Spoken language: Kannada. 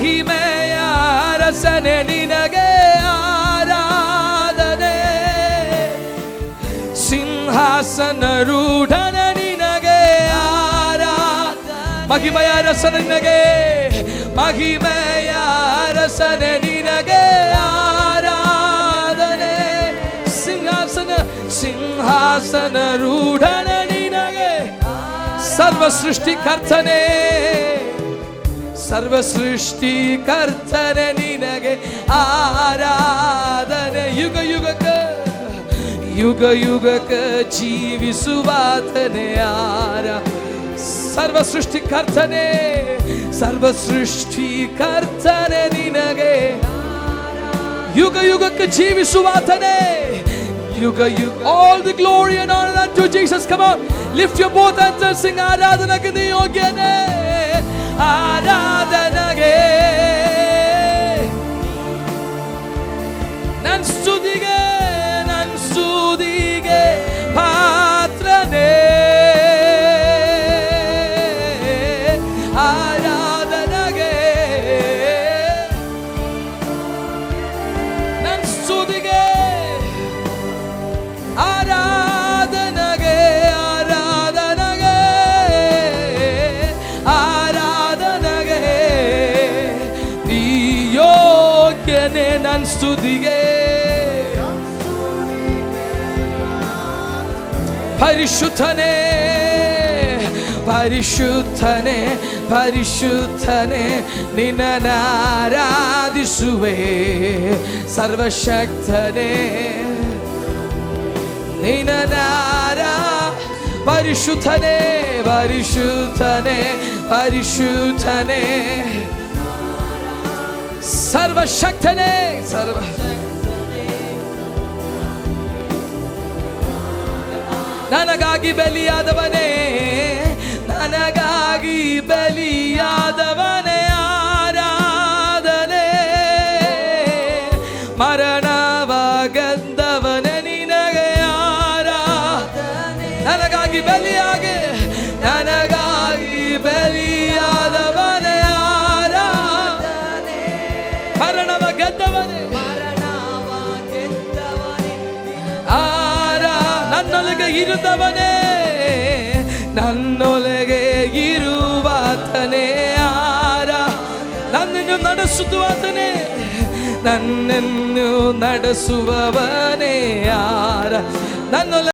ಮಹಿಮೆಯ ಅರಸನೆ ನಿನಗೆ ಆರಾಧನೆ, ಸಿಂಹಾಸನ ರೂಢನ ನಿನಗೆ ಆರಾಧನೆ. ಮಹಿಮೆಯ ಅರಸನೆ ನಿನಗೆ, ಮಹಿಮೆಯ ಅರಸನೆ ನಿನಗೆ ಆರಾಧನೆ, ಸಿಂಹಾಸನ ರೂಢನ ನಿನಗೆ. ಸರ್ವ ಸೃಷ್ಟಿಕರ್ತನೆ, ಸರ್ವ ಸೃಷ್ಟಿಕರ್ತನೆ ನಿನಗೆ ಆರಾಧನೆ. ಯುಗ ಯುಗಕ ಯುಗ ಯುಗಕ ಜೀವಿಸುವಾತನೆ ಸರ್ವ ಸೃಷ್ಟಿಕರ್ತನೆ, ಸರ್ವ ಸೃಷ್ಟಿಕರ್ತನೆ ನಿನಗೆ ಯುಗ ಯುಗಕ್ಕೆ ಜೀವಿಸುವಾತನೆ. ಯುಗ ಯುಗ. All the glory and honor unto Jesus. Come on, lift your both hands and sing ಆರಾಧನೆಗೆ ನೀ ಯೋಗ್ಯನೇ, ಆರಾಧನೆಗೆ ನನ್ ಸ್ತುತಿಗೆ, ನನ್ ಸ್ತುತಿಗೆ ಪಾತ್ರನೇ, ಆರಾಧನೆಗೆ ನನ್ ಸ್ತುತಿಗೆ, ಆರಾಧನೆಗೆ, ಆರಾಧನೆಗೆ, ಆರಾಧನೆಗೆ ನೀ ಯೋಗ್ಯನೇ ನನ್ ಸ್ತುತಿಗೆ. ಪರಿಶುದ್ಧನೇ, ಪರಿಶುದ್ಧನೇ, ಪರಿಶುದ್ಧನೇ ನಿನ್ನನ್ನು ಆರಾಧಿಸುವೆ. ಸರ್ವಶಕ್ತನೇ ಪರಿಶುದ್ಧನೇ, ಪರಿಶುದ್ಧನೇ, ಪರಿಶುದ್ಧನೇ, ಸರ್ವಶಕ್ತನೇ, ನನಗಾಗಿ ಬಲಿಯಾದವನೇ, ನನಗಾಗಿ ಬಲಿಯಾದವನೇ ಆರಾಧನೆ, ಮರಣವಾಗದ್ದವನೇ ನಿನಗೆ ಆರಾಧನೆ. ನನಗಾಗಿ ಬಲಿಯಾಗಿ, ನನಗಾಗಿ ಬಲಿಯಾದವನೇ ಆರಾಧನೆ, ಮರಣವಾಗದ್ದವನೇ ನನ್ನೊಳಗೆ ಇರುತ್ತವನೇ, ನನ್ನೊಳಗೆ ಇರುವಾತನೇ ನನ್ನನ್ನು ನಡೆಸುತ್ತಾತನೇ, ನನ್ನನ್ನು ನಡೆಸುವವನೇ ನನ್ನೊಳಗೆ